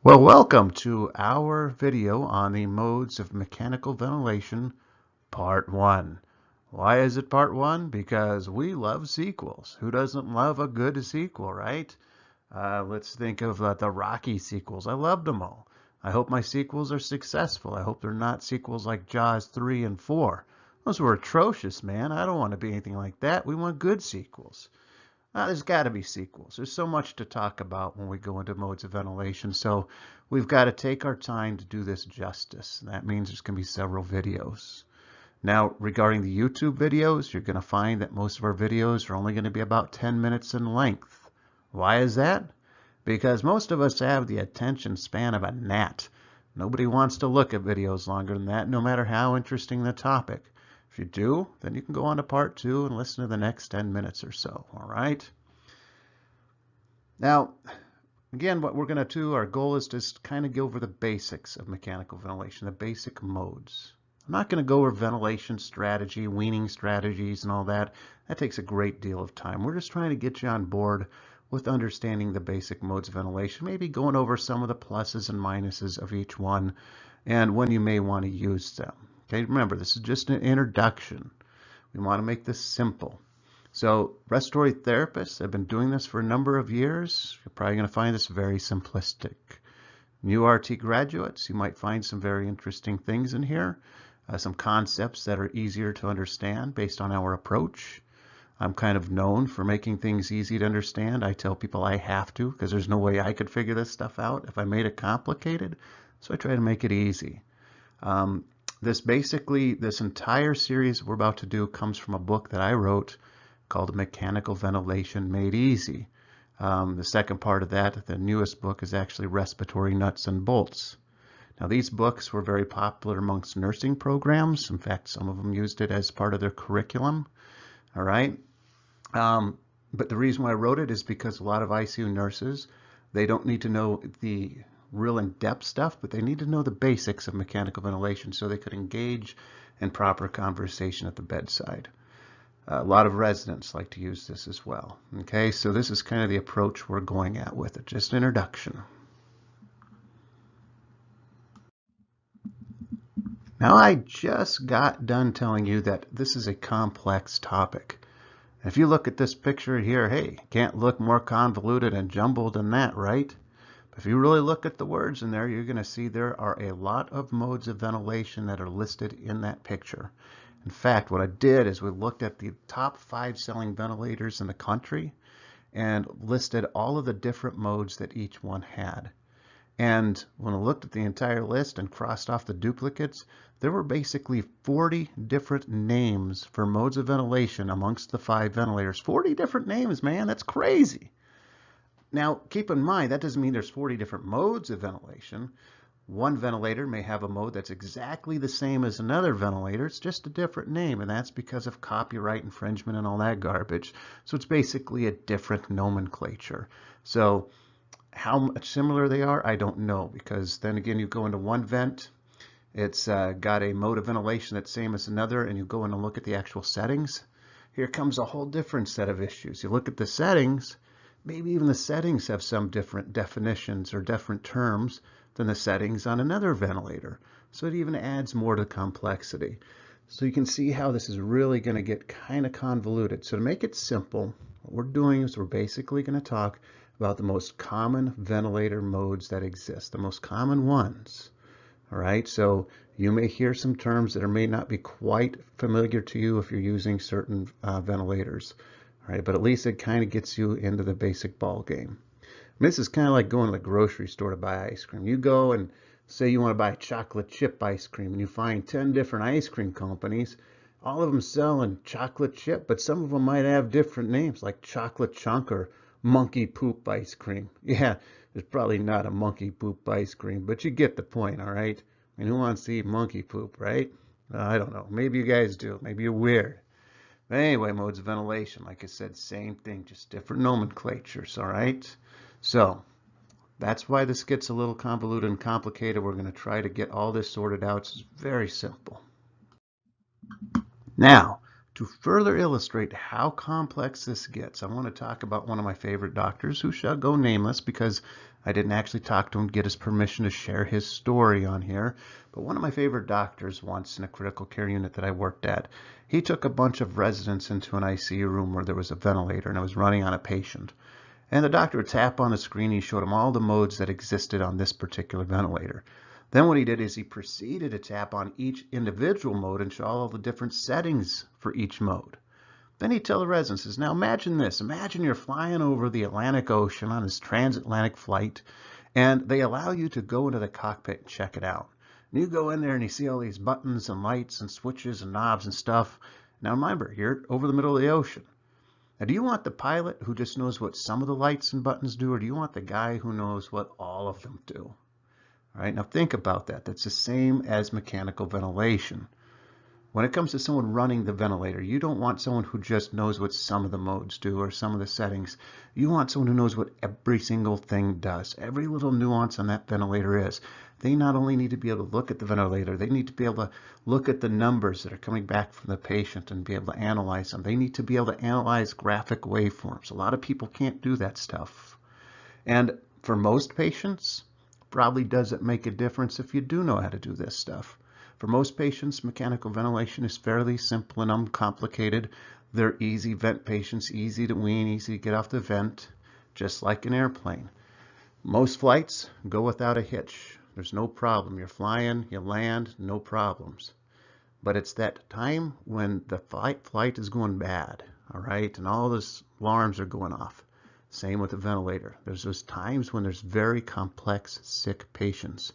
Well, welcome to our video on the modes of mechanical ventilation, part 1. Why is it part 1? Because we love sequels. Who doesn't love a good sequel, right? Let's think of the Rocky sequels. I loved them all. I hope my sequels are successful. I hope they're not sequels like Jaws 3 and 4. Those were atrocious, man. I don't want to be anything like that. We want good sequels. There's got to be sequels. There's so much to talk about when we go into modes of ventilation, so we've got to take our time to do this justice. That means there's going to be several videos. Now, regarding the YouTube videos, you're going to find that most of our videos are only going to be about 10 minutes in length. Why is that? Because most of us have the attention span of a gnat. Nobody wants to look at videos longer than that, no matter how interesting the topic. If you do, then you can go on to part 2 and listen to the next 10 minutes or so, all right? Now, again, what we're going to do, our goal is to kind of go over the basics of mechanical ventilation, the basic modes. I'm not going to go over ventilation strategy, weaning strategies, and all that. That takes a great deal of time. We're just trying to get you on board with understanding the basic modes of ventilation, maybe going over some of the pluses and minuses of each one, and when you may want to use them. Okay, remember, this is just an introduction. We want to make this simple. So respiratory therapists have been doing this for a number of years. You're probably going to find this very simplistic. New RT graduates, you might find some very interesting things in here, some concepts that are easier to understand based on our approach. I'm kind of known for making things easy to understand. I tell people I have to because there's no way I could figure this stuff out if I made it complicated. So I try to make it easy. This entire series we're about to do comes from a book that I wrote called Mechanical Ventilation Made Easy. The second part of that, the newest book, is actually Respiratory Nuts and Bolts. Now, these books were very popular amongst nursing programs. In fact, some of them used it as part of their curriculum. All right. But the reason why I wrote it is because a lot of ICU nurses, they don't need to know the real in-depth stuff, but they need to know the basics of mechanical ventilation so they could engage in proper conversation at the bedside. A lot of residents like to use this as well. Okay, so this is kind of the approach we're going at with it, just introduction. Now, I just got done telling you that this is a complex topic. If you look at this picture here, hey, can't look more convoluted and jumbled than that, right? If you really look at the words in there, you're going to see there are a lot of modes of ventilation that are listed in that picture. In fact, what I did is we looked at the top 5 selling ventilators in the country and listed all of the different modes that each one had. And when I looked at the entire list and crossed off the duplicates, there were basically 40 different names for modes of ventilation amongst the 5 ventilators. 40 different names, man, that's crazy. Now, keep in mind, that doesn't mean there's 40 different modes of ventilation. One ventilator may have a mode that's exactly the same as another ventilator. It's just a different name, and that's because of copyright infringement and all that garbage. So it's basically a different nomenclature. So how much similar they are, I don't know, because then again, you go into one vent, it's got a mode of ventilation that's same as another, and you go in and look at the actual settings. Here comes a whole different set of issues. You look at the settings, maybe even the settings have some different definitions or different terms than the settings on another ventilator. So it even adds more to the complexity. So you can see how this is really going to get kind of convoluted. So to make it simple, what we're doing is we're basically going to talk about the most common ventilator modes that exist, the most common ones. All right, so you may hear some terms that may not be quite familiar to you if you're using certain ventilators. All right, but at least it kind of gets you into the basic ball game. This is kind of like going to the grocery store to buy ice cream. You go and say you want to buy chocolate chip ice cream, and you find 10 different ice cream companies, all of them selling chocolate chip, but some of them might have different names like chocolate chunk or monkey poop ice cream. Yeah, there's probably not a monkey poop ice cream, but you get the point, all right? I mean, who wants to eat monkey poop, right? I don't know. Maybe you guys do. Maybe you're weird. But anyway, modes of ventilation, like I said, same thing, just different nomenclatures, all right? So that's why this gets a little convoluted and complicated. We're going to try to get all this sorted out. It's very simple. Now, To further illustrate how complex this gets, I want to talk about one of my favorite doctors who shall go nameless because I didn't actually talk to him, get his permission to share his story on here. But one of my favorite doctors once in a critical care unit that I worked at, he took a bunch of residents into an ICU room where there was a ventilator and it was running on a patient. And the doctor would tap on the screen. He showed him all the modes that existed on this particular ventilator. Then what he did is he proceeded to tap on each individual mode and show all the different settings for each mode. Then he'd tell the residents, now imagine this. Imagine you're flying over the Atlantic Ocean on this transatlantic flight, and they allow you to go into the cockpit and check it out. And you go in there and you see all these buttons and lights and switches and knobs and stuff. Now remember, you're over the middle of the ocean. Now, do you want the pilot who just knows what some of the lights and buttons do, or do you want the guy who knows what all of them do? All right, now think about that. That's the same as mechanical ventilation. When it comes to someone running the ventilator, you don't want someone who just knows what some of the modes do or some of the settings. You want someone who knows what every single thing does, every little nuance on that ventilator is. They not only need to be able to look at the ventilator, they need to be able to look at the numbers that are coming back from the patient and be able to analyze them. They need to be able to analyze graphic waveforms. A lot of people can't do that stuff. And for most patients, probably doesn't make a difference if you do know how to do this stuff. For most patients, mechanical ventilation is fairly simple and uncomplicated. They're easy vent patients, easy to wean, easy to get off the vent, just like an airplane. Most flights go without a hitch. There's no problem. You're flying, you land, no problems. But it's that time when the flight is going bad, all right, and all those alarms are going off. Same with the ventilator. There's those times when there's very complex, sick patients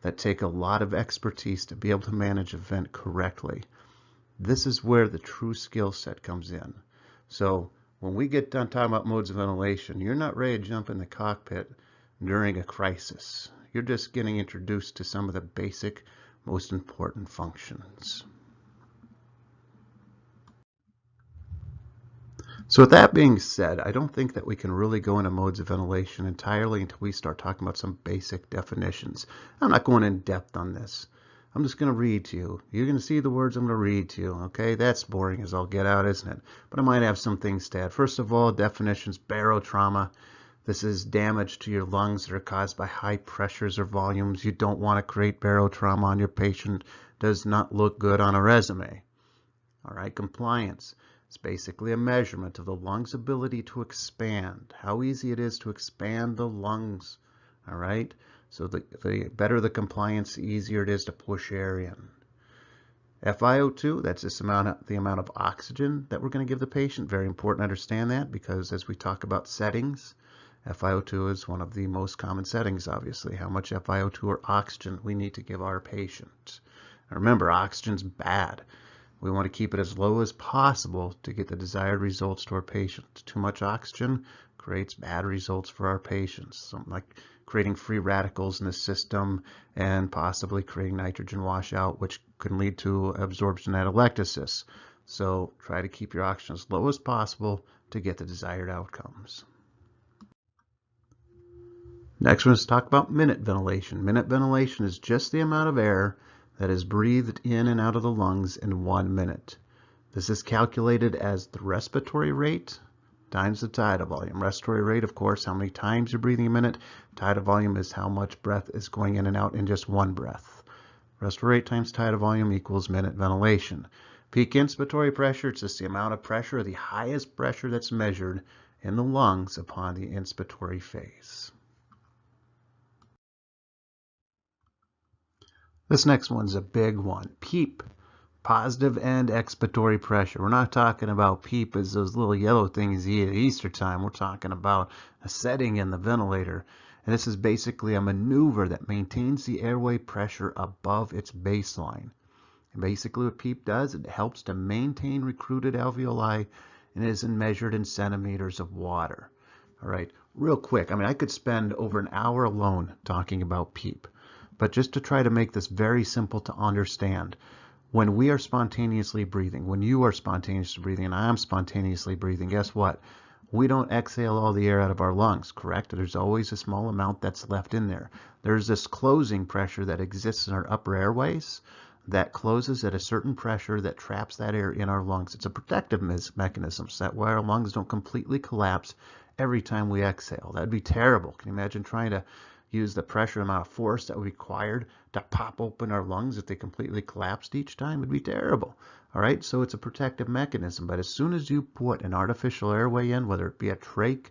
that take a lot of expertise to be able to manage a vent correctly. This is where the true skill set comes in. So when we get done talking about modes of ventilation, you're not ready to jump in the cockpit during a crisis. You're just getting introduced to some of the basic, most important functions. So with that being said, I don't think that we can really go into modes of ventilation entirely until we start talking about some basic definitions. I'm not going in depth on this. I'm just going to read to you. You're going to see the words I'm going to read to you. Okay, that's boring as all get out, isn't it? But I might have some things to add. First of all, definitions: barotrauma. This is damage to your lungs that are caused by high pressures or volumes. You don't want to create barotrauma on your patient. Does not look good on a resume. All right, compliance. It's basically a measurement of the lung's ability to expand, how easy it is to expand the lungs. All right, so the better the compliance, the easier it is to push air in. FiO2, that's the amount of oxygen that we're going to give the patient. Very important to understand that, because as we talk about settings, FiO2 is one of the most common settings, obviously, how much FiO2 or oxygen we need to give our patient. Now remember, oxygen's bad. We want to keep it as low as possible to get the desired results to our patients. Too much oxygen creates bad results for our patients, something like creating free radicals in the system and possibly creating nitrogen washout, which can lead to absorption atelectasis. So try to keep your oxygen as low as possible to get the desired outcomes. Next, we're going to talk about minute ventilation. Minute ventilation is just the amount of air that is breathed in and out of the lungs in 1 minute. This is calculated as the respiratory rate times the tidal volume. Respiratory rate, of course, how many times you're breathing a minute. Tidal volume is how much breath is going in and out in just one breath. Respiratory rate times tidal volume equals minute ventilation. Peak inspiratory pressure, it's just the amount of pressure, the highest pressure that's measured in the lungs upon the inspiratory phase. This next one's a big one. PEEP, positive end expiratory pressure. We're not talking about PEEP as those little yellow things you eat at Easter time. We're talking about a setting in the ventilator. And this is basically a maneuver that maintains the airway pressure above its baseline. And basically what PEEP does, it helps to maintain recruited alveoli and is measured in centimeters of water. All right, real quick. I mean, I could spend over an hour alone talking about PEEP. But just to try to make this very simple to understand, when we are spontaneously breathing, when you are spontaneously breathing and I'm spontaneously breathing, guess what? We don't exhale all the air out of our lungs, correct? There's always a small amount that's left in there. There's this closing pressure that exists in our upper airways. that closes at a certain pressure that traps that air in our lungs. It's a protective mechanism, so that way our lungs don't completely collapse every time we exhale. That'd be terrible. Can you imagine trying to use the pressure amount of force that would be required to pop open our lungs if they completely collapsed each time? It'd be terrible. All right, so it's a protective mechanism, but as soon as you put an artificial airway in, whether it be a trach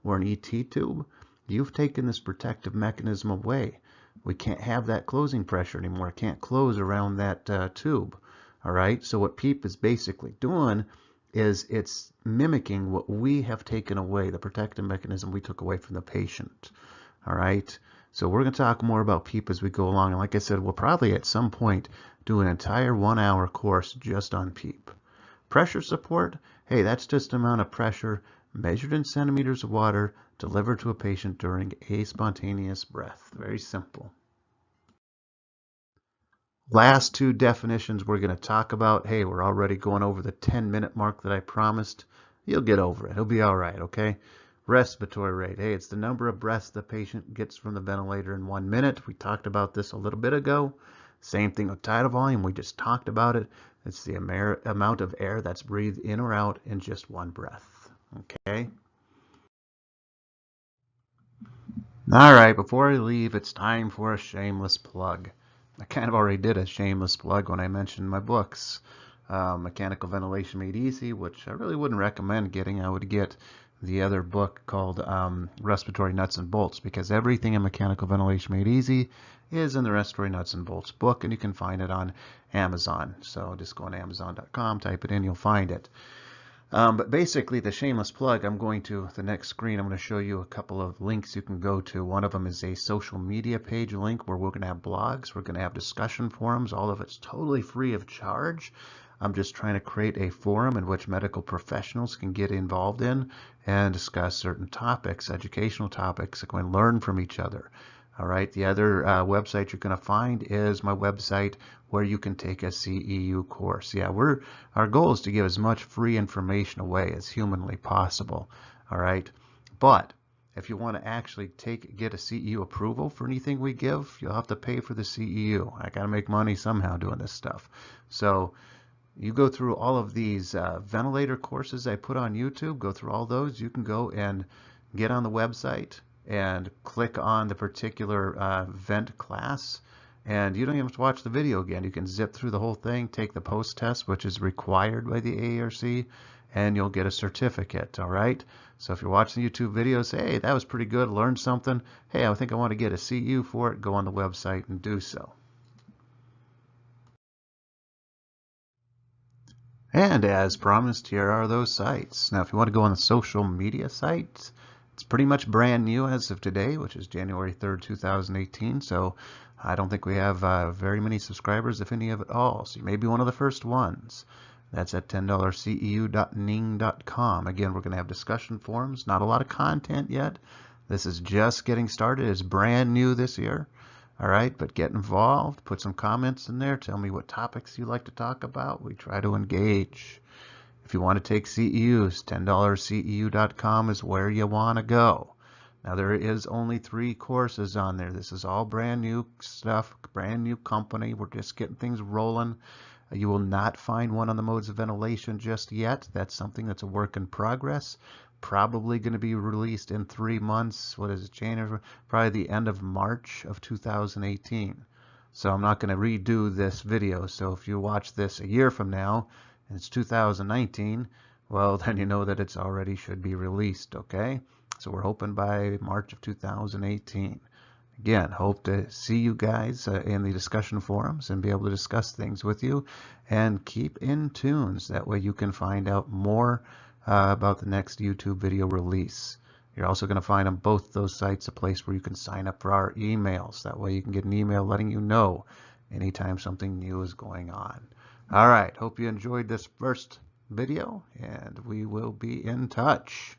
or an ET tube, you've taken this protective mechanism away. We can't have that closing pressure anymore. It can't close around that tube. All right, so what PEEP is basically doing is it's mimicking what we have taken away, the protective mechanism we took away from the patient. All right, so we're going to talk more about PEEP as we go along. And like I said, we'll probably at some point do an entire 1-hour course just on PEEP. Pressure support, hey, that's just the amount of pressure measured in centimeters of water delivered to a patient during a spontaneous breath. Very simple. Last two definitions we're going to talk about. Hey, we're already going over the 10-minute mark that I promised. You'll get over it. It'll be all right, okay? Respiratory rate. Hey, it's the number of breaths the patient gets from the ventilator in 1 minute. We talked about this a little bit ago. Same thing with tidal volume. We just talked about it. It's the amount of air that's breathed in or out in just one breath. Okay. All right, before I leave, it's time for a shameless plug. I kind of already did a shameless plug when I mentioned my books. Mechanical Ventilation Made Easy, which I really wouldn't recommend getting. I would get the other book called Respiratory Nuts and Bolts, because everything in Mechanical Ventilation Made Easy is in the Respiratory Nuts and Bolts book, and you can find it on Amazon. So just go on Amazon.com, type it in, you'll find it. But basically, the shameless plug, I'm going to, the next screen, I'm going to show you a couple of links you can go to. One of them is a social media page link where we're going to have blogs, we're going to have discussion forums, all of it's totally free of charge. I'm just trying to create a forum in which medical professionals can get involved in and discuss certain topics, educational topics, that can learn from each other. All right, the other website you're going to find is my website where you can take a CEU course. Yeah, our goal is to give as much free information away as humanly possible. All right, but if you want to actually get a CEU approval for anything we give, you'll have to pay for the CEU. I got to make money somehow doing this stuff. So you go through all of these ventilator courses I put on YouTube, go through all those. You can go and get on the website and click on the particular vent class, and you don't even have to watch the video again. You can zip through the whole thing, take the post test, which is required by the AARC, and you'll get a certificate. All right, so if you're watching YouTube videos, hey, that was pretty good, learned something, hey, I think I want to get a CEU for it, go on the website and do so. And as promised, here are those sites. Now, if you want to go on the social media sites, it's pretty much brand new as of today, which is January 3rd, 2018. So I don't think we have very many subscribers, if any at all. So you may be one of the first ones. That's at $10ceu.ning.com. Again, we're going to have discussion forums. Not a lot of content yet. This is just getting started. It's brand new this year. All right, but get involved. Put some comments in there. Tell me what topics you like to talk about. We try to engage. If you want to take CEUs, $10ceu.com is where you want to go. Now, there is only 3 courses on there. This is all brand new stuff, brand new company. We're just getting things rolling. You will not find one on the modes of ventilation just yet. That's something that's a work in progress. Probably going to be released in 3 months. What is it, January? Probably the end of March of 2018. So I'm not going to redo this video. So if you watch this a year from now, and it's 2019, well, then you know that it's already should be released, okay? So we're hoping by March of 2018. Again, hope to see you guys in the discussion forums and be able to discuss things with you, and keep in tune so that way you can find out more about the next YouTube video release. You're also going to find on both those sites a place where you can sign up for our emails. That way you can get an email letting you know anytime something new is going on. All right, hope you enjoyed this first video, and we will be in touch.